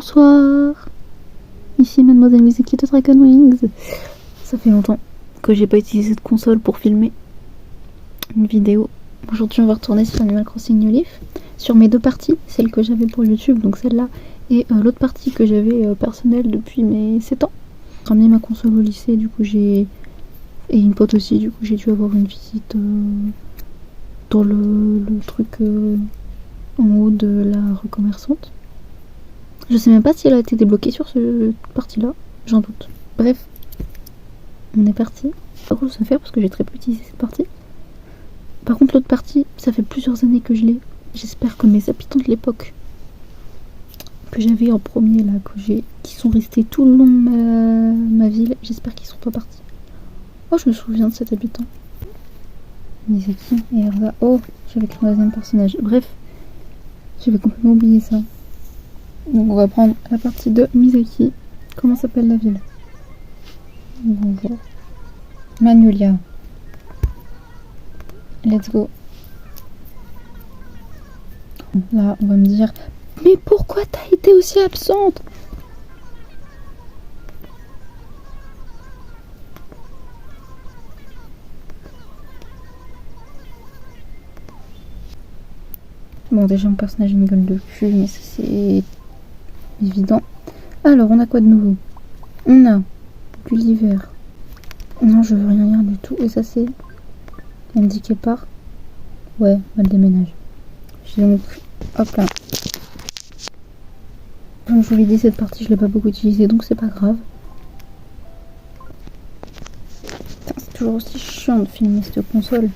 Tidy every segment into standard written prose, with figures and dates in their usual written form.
Bonsoir, ici Mademoiselle Misaki de Dragon Wings. Ça fait longtemps que j'ai pas utilisé cette console pour filmer une vidéo. Aujourd'hui on va retourner sur Animal Crossing New Leaf, sur mes deux parties, celle que j'avais pour YouTube, donc celle-là, et l'autre partie que j'avais personnelle depuis mes 7 ans. J'ai ramené ma console au lycée, du coup j'ai... et une pote aussi, du coup j'ai dû avoir une visite dans le truc en haut de la rue commerçante. Je sais même pas si elle a été débloquée sur cette partie-là, j'en doute. Bref, on est parti. Pas grosse affaire parce que j'ai très peu utilisé cette partie. Par contre, l'autre partie, ça fait plusieurs années que je l'ai. J'espère que mes habitants de l'époque que j'avais en premier là, qui sont restés tout le long de ma ville, j'espère qu'ils sont pas partis. Oh, je me souviens de cet habitant. Misaki et Erza. Oh, j'avais créé un deuxième personnage. Bref, j'avais complètement oublié ça. Donc on va prendre la partie de Misaki. Comment s'appelle la ville? Bonjour. Magnolia. Let's go. Là, on va me dire, mais pourquoi t'as été aussi absente? Bon, déjà mon personnage a une gueule de cul, mais ça c'est évident. Alors, on a quoi de nouveau? On a Gulliver. Non, je veux rien lire du tout. Et ça c'est indiqué par... Ouais, on va le déménager. J'ai donc... Hop là. Comme je vous l'ai dit, cette partie je l'ai pas beaucoup utilisée, donc c'est pas grave. Putain, c'est toujours aussi chiant de filmer cette console.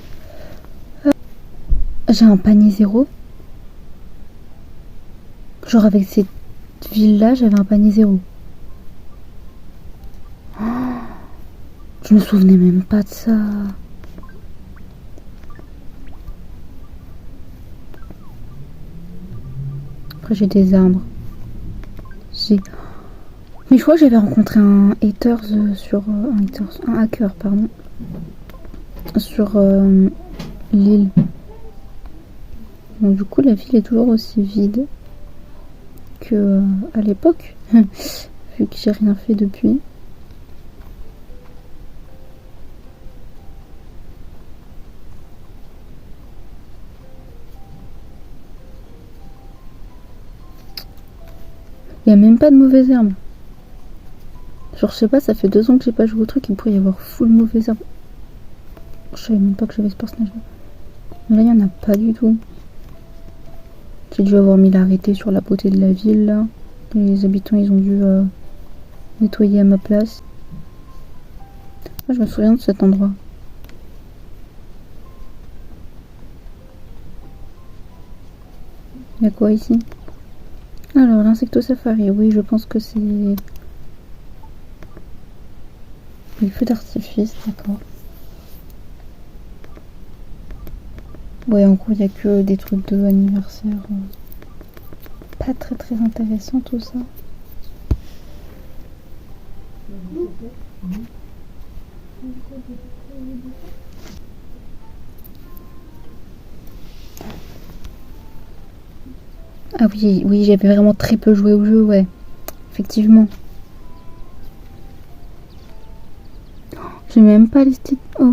J'ai un panier zéro. Genre avec cette ville là, j'avais un panier zéro. Oh, je me souvenais même pas de ça. Après j'ai des arbres. Mais je crois que j'avais rencontré un haters sur... un hacker, pardon. Sur l'île. Bon, du coup la ville est toujours aussi vide que à l'époque, vu que j'ai rien fait depuis. Il n'y a même pas de mauvaises herbes. Genre je sais pas, ça fait 2 ans que j'ai pas joué au truc, il pourrait y avoir full mauvaises herbes. Je savais même pas que j'avais ce personnage là. Mais là il n'y en a pas du tout. J'ai dû avoir mis l'arrêté sur la beauté de la ville là. Les habitants ils ont dû nettoyer à ma place. Moi je me souviens de cet endroit. Il y a quoi ici? Alors l'insecto safari, oui je pense que c'est... Les feux d'artifice, d'accord. Ouais, en gros il n'y a que des trucs de anniversaire. Pas très intéressant tout ça. Ah oui, j'avais vraiment très peu joué au jeu, ouais. Effectivement. J'ai même pas listé... Oh.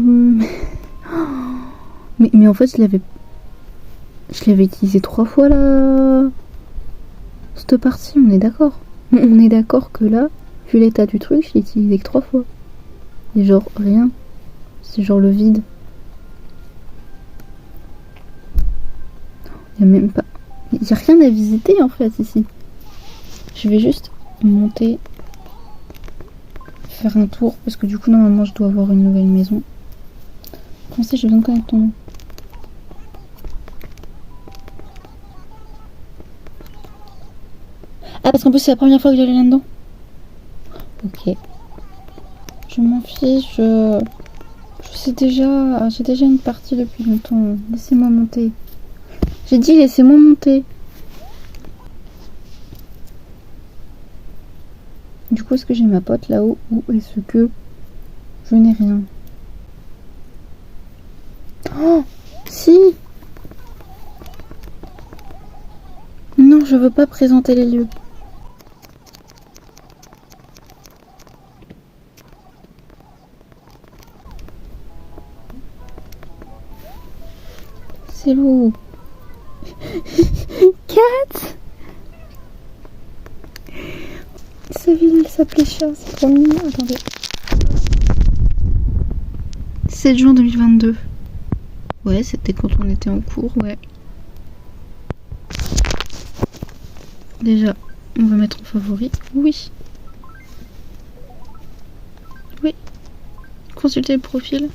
Mais en fait, je l'avais utilisé 3 fois là. Cette partie, on est d'accord. On est d'accord que là, vu l'état du truc, je l'ai utilisé que 3 fois. Et genre rien. C'est genre le vide. Il y a même pas... Il n'y a rien à visiter en fait ici. Je vais juste monter, faire un tour parce que du coup normalement je dois avoir une nouvelle maison. Comment c'est, j'ai besoin de connaître ton nom. Ah parce qu'en plus c'est la première fois que j'allais là-dedans. Ok. Je m'en fiche. Je sais déjà. J'ai déjà une partie depuis longtemps. Laissez-moi monter. J'ai dit laissez-moi monter. Du coup, est-ce que j'ai ma pote là-haut ou est-ce que je n'ai rien? Oh, si. Non, je veux pas présenter les lieux. C'est où? 4. Sa ville, elle s'appelait Chat, c'est trop mignon. Attendez. 7 juin 2022. Ouais, c'était quand on était en cours, ouais. Déjà, on va mettre en favori. Oui. Oui. Consultez le profil.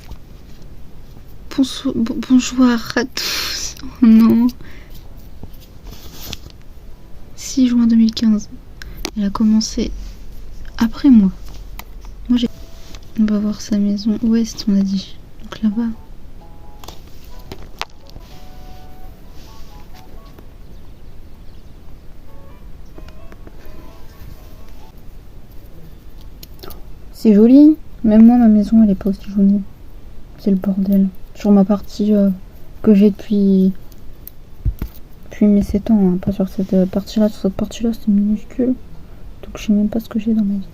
Bonjour à tous. Oh non. 6 juin 2015. Elle a commencé après moi. On va voir sa maison ouest, on a dit. Donc là-bas. C'est joli. Même moi, ma maison, elle est pas aussi jolie. C'est le bordel. Sur ma partie que j'ai depuis mes 7 ans. Hein. Pas sur cette partie-là. Sur cette partie-là, c'est minuscule. Donc je sais même pas ce que j'ai dans ma vie.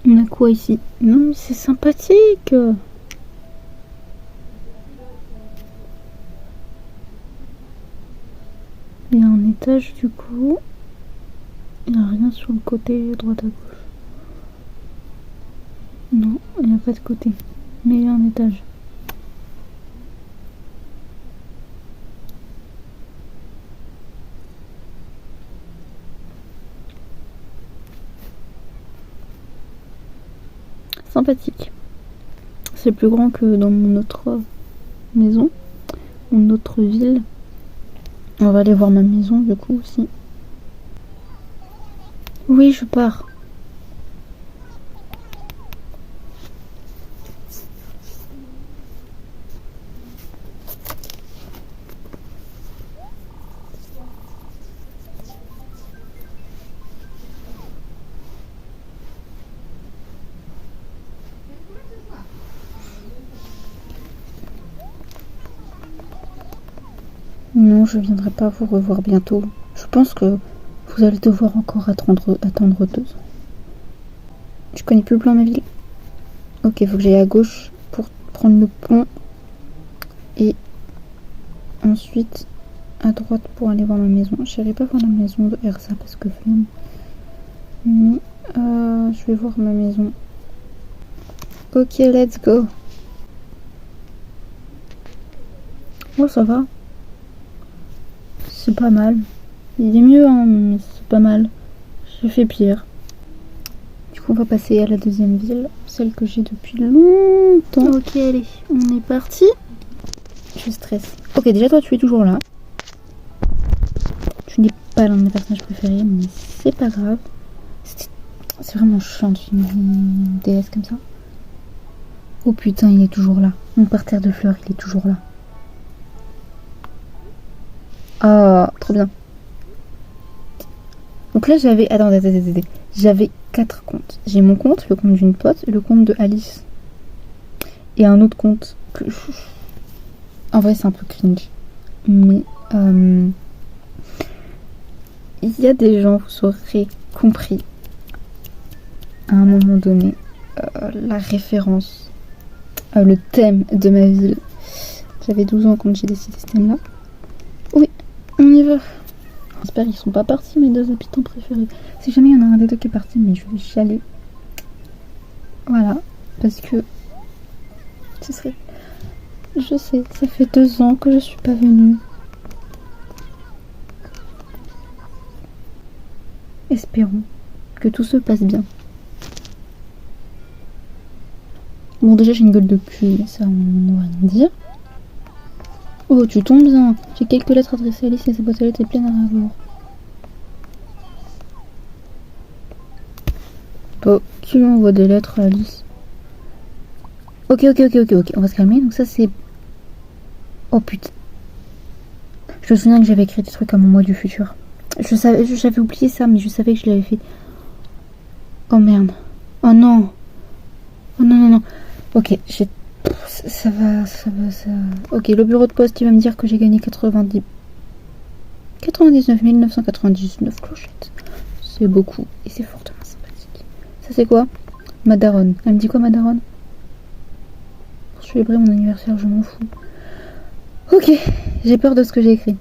On a quoi ici? Non, mais c'est sympathique. Il y a un étage du coup. Il n'y a rien sur le côté droite à gauche. Non, il n'y a pas de côté. Mais il y a un étage. Sympathique. C'est plus grand que dans mon autre maison, mon autre ville. On va aller voir ma maison du coup aussi. Oui, je pars. Non, je viendrai pas vous revoir bientôt. Je pense que vous allez devoir encore attendre 2 ans. Je connais plus le plan de ma ville. Ok, faut que j'aille à gauche pour prendre le pont. Et ensuite à droite pour aller voir ma maison. Je n'irai pas voir la maison de Ersa parce que flemme. Mais je vais voir ma maison. Ok, let's go. Oh, ça va. C'est pas mal. Il est mieux, hein, mais c'est pas mal. J'ai fait pire. Du coup, on va passer à la deuxième ville, celle que j'ai depuis longtemps. Ok, allez, on est parti. Je stresse. Ok, déjà, toi, tu es toujours là. Tu n'es pas l'un de mes personnages préférés, mais c'est pas grave. C'est vraiment chiant de filmer une déesse comme ça. Oh putain, il est toujours là. Mon parterre de fleurs, il est toujours là. Ah, trop bien. Donc là, j'avais... Attendez. J'avais 4 comptes. J'ai mon compte, le compte d'une pote, le compte de Alice. Et un autre compte que... En vrai, c'est un peu cringe. Mais... il y a des gens, vous aurez compris, à un moment donné, la référence, le thème de ma ville. J'avais 12 ans quand j'ai décidé ce thème-là. Oui, on y va. J'espère qu'ils sont pas partis, mes 2 habitants préférés. Si jamais il y en a un des 2 qui est parti, mais je vais chialer. Voilà, parce que ce serait... Je sais, ça fait 2 ans que je suis pas venue. Espérons que tout se passe bien. Bon, déjà j'ai une gueule de cul, mais ça on va rien dire. Oh, tu tombes bien. J'ai quelques lettres adressées à Alice et sa boîte à lettres est pleine à ras-bord. Bon, qui lui envoie des lettres à Alice? Ok, on va se calmer. Donc ça c'est... Oh putain. Je me souviens que j'avais écrit des trucs à mon moi du futur. J'avais oublié ça, mais je savais que je l'avais fait. Oh merde. Oh non. Oh non. Ok, ça va. Ok, le bureau de poste, il va me dire que j'ai gagné 99 999 clochettes. C'est beaucoup et c'est fortement sympathique. Ça c'est quoi? Ma daronne. Elle me dit quoi ma daronne? Pour célébrer mon anniversaire, je m'en fous. Ok, j'ai peur de ce que j'ai écrit.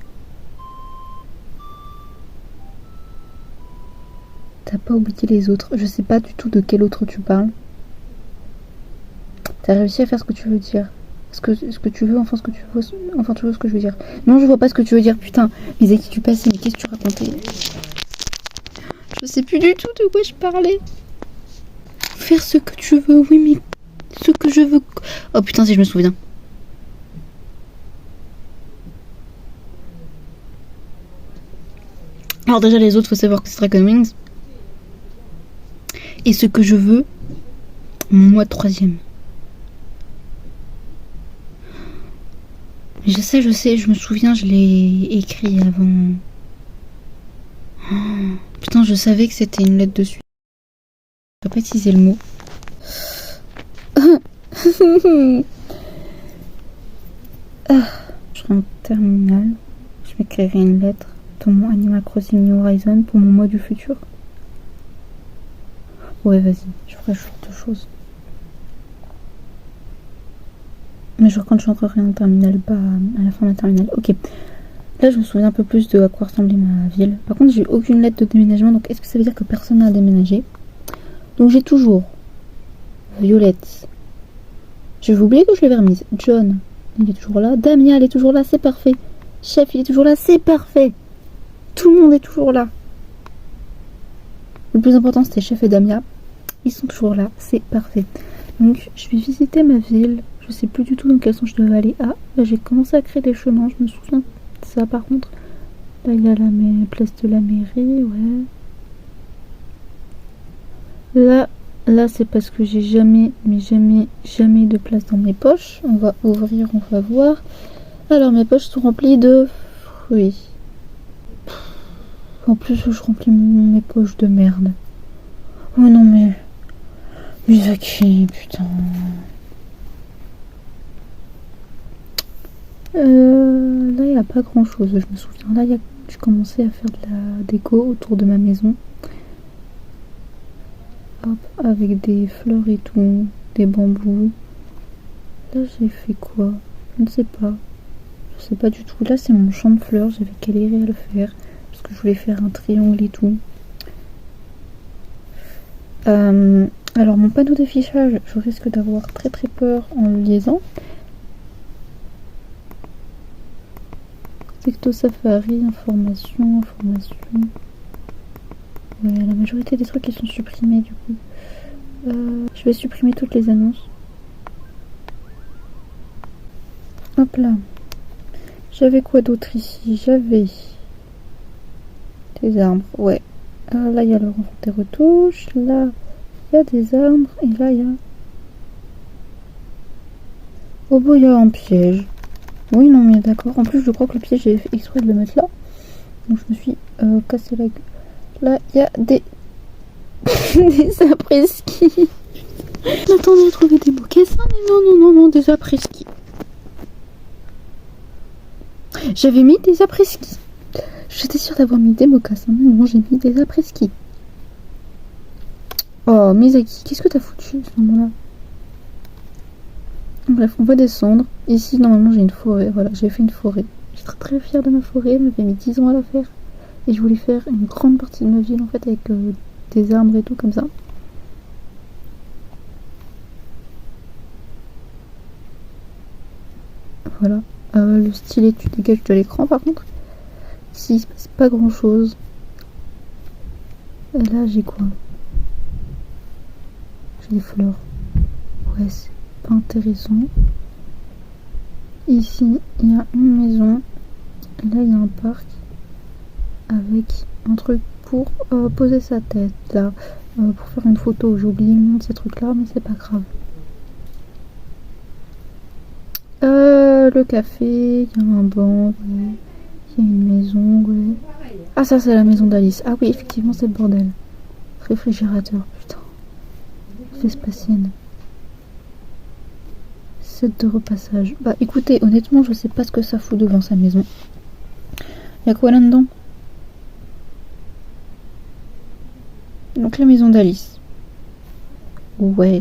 T'as pas oublié les autres. Je sais pas du tout de quel autre tu parles. T'as réussi à faire ce que tu veux dire. Ce que tu veux, enfin ce que tu veux. Enfin tu vois ce que je veux dire. Non, je vois pas ce que tu veux dire, putain. Mais à qui tu passais, mais qu'est-ce que tu racontais? Je sais plus du tout de quoi je parlais. Faire ce que tu veux, oui, mais ce que je veux. Oh putain, si je me souviens. Alors déjà les autres, faut savoir que c'est Dragon Wings. Et ce que je veux, moi 3e. Je sais, je me souviens, je l'ai écrit avant. Oh, putain, je savais que c'était une lettre dessus. Je peux pas utiliser le mot. Je serai en terminale. Je m'écrirai une lettre dans mon Animal Crossing New Horizon pour mon moi du futur. Ouais, vas-y, je ferai ce genre de choses. Mais genre quand je rentrerai en terminale, pas à la fin de la terminale. Ok. Là, je me souviens un peu plus de à quoi ressemblait ma ville. Par contre, j'ai eu aucune lettre de déménagement. Donc, est-ce que ça veut dire que personne n'a déménagé? Donc, j'ai toujours Violette. Je vais oublier que je l'avais remise. John, il est toujours là. Damien, elle est toujours là. C'est parfait. Chef, il est toujours là. C'est parfait. Tout le monde est toujours là. Le plus important, c'était Chef et Damien. Ils sont toujours là. C'est parfait. Donc, je vais visiter ma ville. Je sais plus du tout dans quel sens je devais aller. Ah, là, j'ai commencé à créer des chemins. Je me souviens de ça, par contre. Là, il y a la place de la mairie, ouais. Là, c'est parce que j'ai jamais de place dans mes poches. On va ouvrir, on va voir. Alors, mes poches sont remplies de fruits. En plus, je remplis mes poches de merde. Oh non, mais... Misaki, putain... Là, il n'y a pas grand chose, je me souviens. Là, j'ai commencé à faire de la déco autour de ma maison. Hop, avec des fleurs et tout, des bambous. Là, j'ai fait quoi? Je ne sais pas. Je sais pas du tout. Là, c'est mon champ de fleurs. J'avais galéré à le faire parce que je voulais faire un triangle et tout. Alors, mon panneau d'affichage, je risque d'avoir très très peur en le lisant. Secto Safari, information. Ouais, la majorité des trucs qui sont supprimés du coup. Je vais supprimer toutes les annonces. Hop là. J'avais quoi d'autre ici? J'avais des arbres, ouais. Là il y a le renfort des retouches. Là il y a des arbres. Et là il y a... Oh bah il y a un piège. Oui non mais d'accord. En plus je crois que le piège j'ai fait exprès de le mettre là. Donc je me suis cassé la gueule. Là il y a des... des après-ski. J'attendais de trouver des mocassins, mais non, des après-ski. J'avais mis des après-ski. J'étais sûre d'avoir mis des mocassins, mais non, j'ai mis des après-ski. Oh, Misaki, qu'est-ce que t'as foutu à ce moment-là? Bref, on va descendre. Ici, normalement, j'ai une forêt. Voilà, j'ai fait une forêt. Je suis très très fière de ma forêt. Elle m'avait mis 10 ans à la faire. Et je voulais faire une grande partie de ma ville, en fait, avec des arbres et tout, comme ça. Voilà. Le stylet, tu dégages de l'écran, par contre. Ici, il se passe pas grand-chose. Et là, j'ai quoi? J'ai des fleurs. Ouais, c'est pas intéressant. Ici, il y a une maison. Et là, il y a un parc avec un truc pour poser sa tête, là, pour faire une photo. J'ai oublié le nom de ces trucs-là, mais c'est pas grave. Le café, il y a un banc, ouais. Il y a une maison, ouais. Ah, ça, c'est la maison d'Alice. Ah oui, effectivement, c'est le bordel. Réfrigérateur, putain. Vespasienne. 7 de repassage. Bah écoutez, honnêtement, je sais pas ce que ça fout devant sa maison. Il y a quoi là-dedans? Donc la maison d'Alice. Ouais,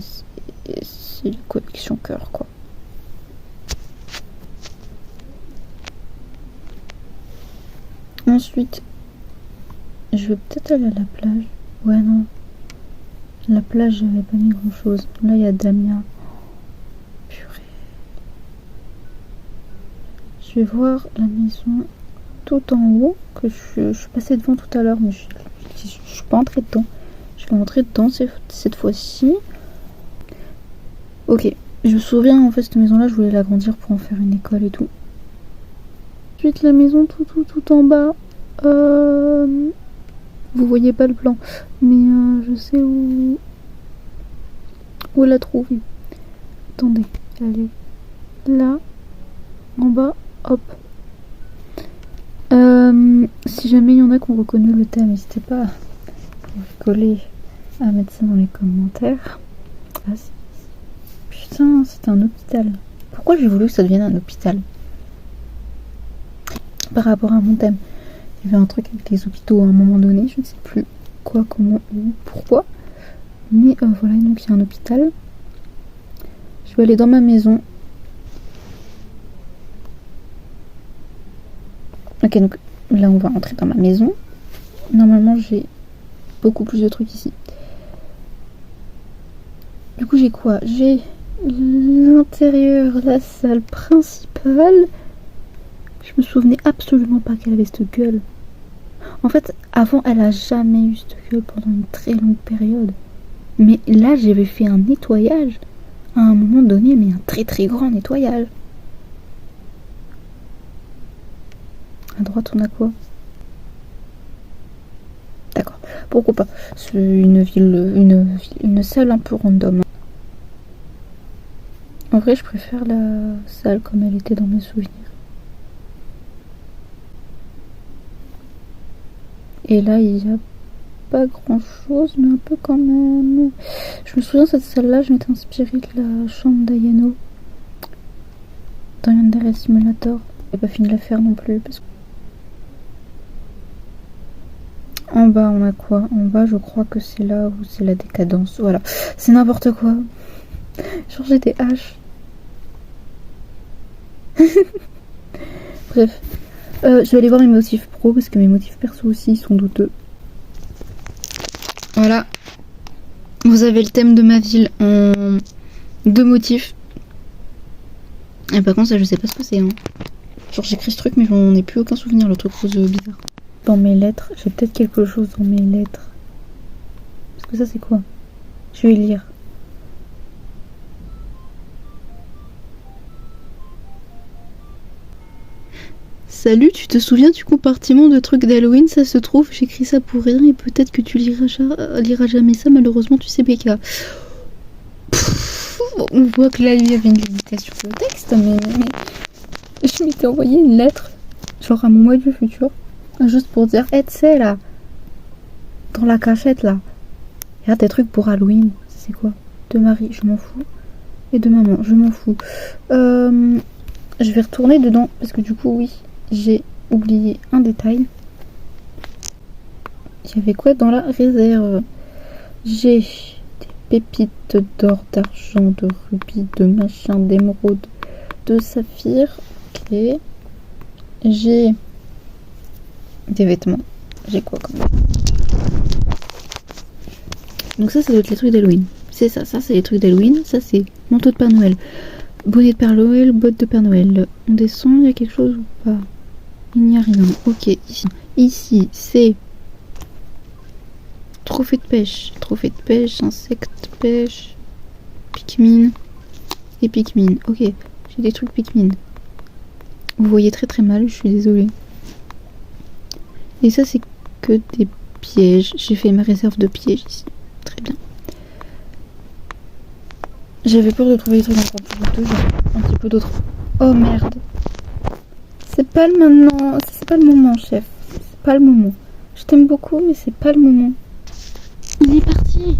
c'est la collection cœur, quoi. Ensuite, je vais peut-être aller à la plage. Ouais, non. La plage, j'avais pas mis grand chose. Là, il y a Damien. Purée. Je vais voir la maison tout en haut, que je suis passée devant tout à l'heure, mais je suis pas entrée dedans. Je vais entrer dedans cette fois-ci. Ok. Je me souviens, en fait, cette maison-là, je voulais l'agrandir pour en faire une école et tout. Ensuite, la maison tout en bas. Vous voyez pas le plan, mais je sais où la trouver. Attendez, elle est là, en bas, hop. Si jamais il y en a qui ont reconnu le thème, n'hésitez pas à coller, à mettre ça dans les commentaires. Ah, putain, c'était un hôpital. Pourquoi j'ai voulu que ça devienne un hôpital par rapport à mon thème? Il y avait un truc avec les hôpitaux à un moment donné, je ne sais plus quoi, comment, où, pourquoi. Mais voilà, donc il y a un hôpital. Je vais aller dans ma maison. Ok, donc là on va entrer dans ma maison. Normalement j'ai beaucoup plus de trucs ici. Du coup j'ai quoi? J'ai l'intérieur, la salle principale. Je me souvenais absolument pas qu'elle avait cette gueule. En fait, avant, elle a jamais eu cette gueule pendant une très longue période. Mais là, j'avais fait un nettoyage. À un moment donné, mais un très très grand nettoyage. À droite, on a quoi? D'accord, pourquoi pas. C'est une salle un peu random. En vrai, je préfère la salle comme elle était dans mes souvenirs. Et là, il y a pas grand chose, mais un peu quand même. Je me souviens, cette salle-là, je m'étais inspirée de la chambre d'Ayano dans Yandere Simulator. J'ai pas fini de la faire non plus. Parce que... En bas, on a quoi? En bas, je crois que c'est là où c'est la décadence. Voilà, c'est n'importe quoi. Changer des haches. Bref. Je vais aller voir mes motifs pro parce que mes motifs perso aussi sont douteux. Voilà. Vous avez le thème de ma ville en 2 motifs. Et par contre, ça, je sais pas ce que c'est. Hein. Genre, j'écris ce truc, mais j'en ai plus aucun souvenir, le truc rose bizarre. Dans mes lettres, j'ai peut-être quelque chose dans mes lettres. Parce que ça, c'est quoi? Je vais lire. Salut, tu te souviens du compartiment de trucs d'Halloween? Ça se trouve, j'écris ça pour rien et peut-être que tu liras jamais ça. Malheureusement, tu sais, BK. On voit que là, il y avait une limitation sur le texte, mais je m'étais envoyé une lettre, genre à mon moi du futur, juste pour dire, tu sais, là, dans la cachette, là, il y a des trucs pour Halloween. C'est quoi? De Marie, je m'en fous. Et de maman, je m'en fous. Je vais retourner dedans, parce que du coup, oui. J'ai oublié un détail. Il y avait quoi dans la réserve? J'ai des pépites d'or, d'argent, de rubis, de machin, d'émeraude, de saphir. Ok. J'ai des vêtements. J'ai quoi comme ça? Donc ça doit être les trucs d'Halloween. C'est ça c'est les trucs d'Halloween. Ça c'est manteau de Père Noël. Bonnet de Père Noël, bottes de Père Noël. On descend, il y a quelque chose ou pas? Il n'y a rien. Ok, ici c'est trophée de pêche, insectes, pêche, Pikmin et Pikmin. Ok, j'ai des trucs Pikmin. Vous voyez très très mal, je suis désolée. Et ça c'est que des pièges. J'ai fait ma réserve de pièges ici. Très bien. J'avais peur de trouver des trucs encore plus douteux, genre un petit peu d'autres. Oh merde. C'est pas le maintenant. C'est pas le moment, chef. C'est pas le moment. Je t'aime beaucoup, mais c'est pas le moment. Il est parti.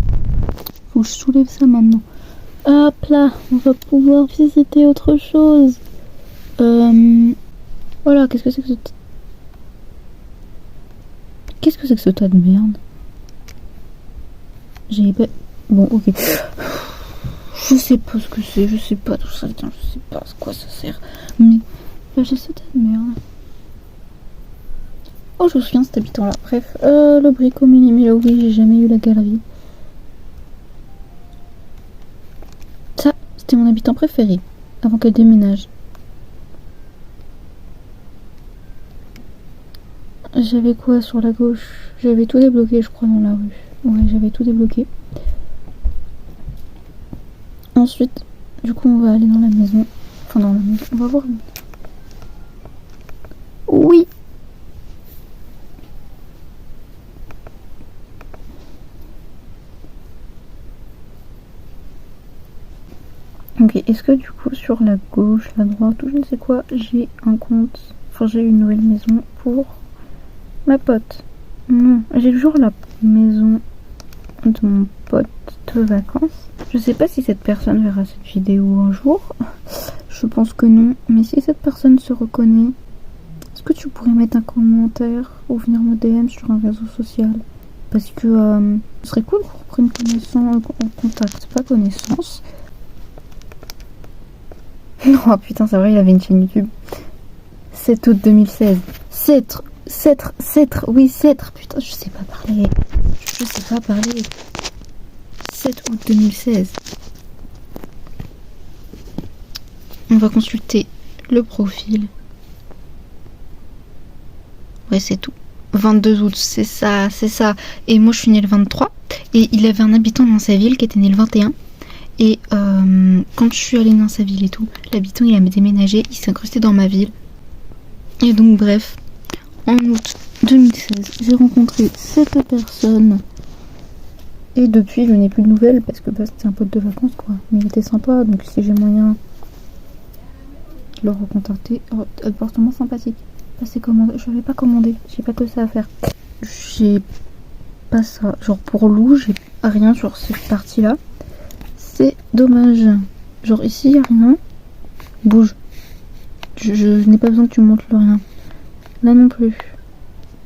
Faut que je soulève ça maintenant. Hop là, on va pouvoir visiter autre chose. Voilà, qu'est-ce que c'est que ce... Qu'est-ce que c'est que ce tas de merde? Bon, ok. Je sais pas ce que c'est, je sais pas d'où ça vient, je sais pas à quoi ça sert. Mais là, j'ai cette merde. Oh, je me souviens de cet habitant là. Bref, le bricomélie, mais là, oui, j'ai jamais eu la galerie. Ça, c'était mon habitant préféré, avant qu'elle déménage. J'avais quoi sur la gauche? J'avais tout débloqué, je crois, dans la rue. Ouais, j'avais tout débloqué. Ensuite, du coup, on va aller dans la maison. Enfin, dans la maison, on va voir. Oui! Ok, est-ce que du coup, sur la gauche, la droite, ou je ne sais quoi, j'ai un compte. Enfin, j'ai une nouvelle maison pour ma pote. Non, j'ai toujours la maison de mon pote de vacances. Je sais pas si cette personne verra cette vidéo un jour. Je pense que non. Mais si cette personne se reconnaît, est-ce que tu pourrais mettre un commentaire ou venir me DM sur un réseau social? Parce que ce serait cool qu'on reprenne connaissance, contact, pas connaissance. Non, putain, c'est vrai, il avait une chaîne YouTube. 7 août 2016. Cêtre, oui, Cêtre, putain, je sais pas parler. 7 août 2016. On va consulter le profil. Ouais, c'est tout. 22 août, c'est ça. Et moi, je suis née le 23. Et il avait un habitant dans sa ville qui était né le 21. Et quand je suis allée dans sa ville et tout, l'habitant, il a déménagé, il s'est incrusté dans ma ville. Et donc, bref, en août 2016, j'ai rencontré cette personne. Et depuis, je n'ai plus de nouvelles parce que c'était un pote de vacances, quoi. Mais il était sympa, donc si j'ai moyen de le recontacter. Oh, appartement sympathique. Passer commandé. Je n'avais pas commandé, j'ai pas que ça à faire. J'ai pas ça. Genre pour Lou, j'ai rien sur cette partie-là. C'est dommage. Genre ici, il n'y a rien. Bouge. Je n'ai pas besoin que tu me montres le rien. Là non plus.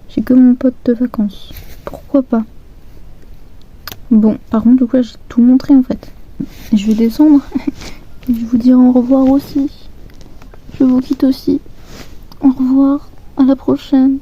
J'ai que mon pote de vacances. Pourquoi pas? Bon, par contre, du coup, là, j'ai tout montré en fait. Et je vais descendre. Et je vous dire au revoir aussi. Je vous quitte aussi. Au revoir. À la prochaine.